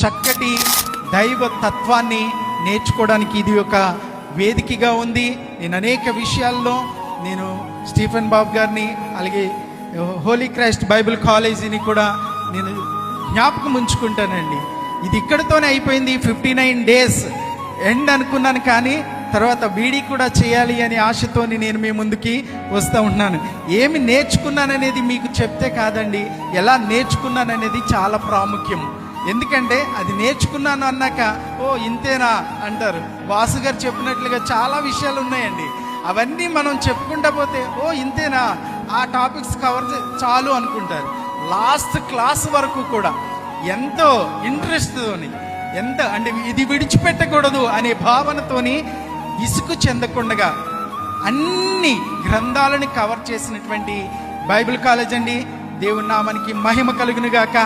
చక్కటి దైవ తత్వాన్ని నేర్చుకోవడానికి ఇది ఒక వేదికగా ఉంది. నేను అనేక విషయాల్లో నేను స్టీఫెన్ బాబు గారిని అలాగే హోలీ క్రైస్ట్ బైబిల్ కాలేజీని కూడా నేను జ్ఞాపకం ఉంచుకుంటానండి. ఇది ఇక్కడితోనే అయిపోయింది, 59 days ఎండ్ అనుకున్నాను, కానీ తర్వాత బీడీ కూడా చేయాలి అనే ఆశతోని నేను మీ ముందుకి వస్తూ ఉన్నాను. ఏమి నేర్చుకున్నాననేది మీకు చెప్తే కాదండి, ఎలా నేర్చుకున్నాననేది చాలా ప్రాముఖ్యం. ఎందుకంటే అది నేర్చుకున్నాను అన్నాక ఓ ఇంతేనా అంటారు. వాసు గారు చెప్పినట్లుగా చాలా విషయాలు ఉన్నాయండి. అవన్నీ మనం చెప్పుకుంటా పోతే ఓ ఇంతేనా, ఆ టాపిక్స్ కవర్ చాలు అనుకుంటారు. లాస్ట్ క్లాస్ వరకు కూడా ఎంతో ఇంట్రెస్ట్తోని, ఎంత అంటే ఇది విడిచిపెట్టకూడదు అనే భావనతోని ఇసుకు చెందకుండా అన్ని గ్రంథాలను కవర్ చేసినటువంటి బైబిల్ కాలేజ్ అండి. దేవుని నామానికి మహిమ కలుగును గాక.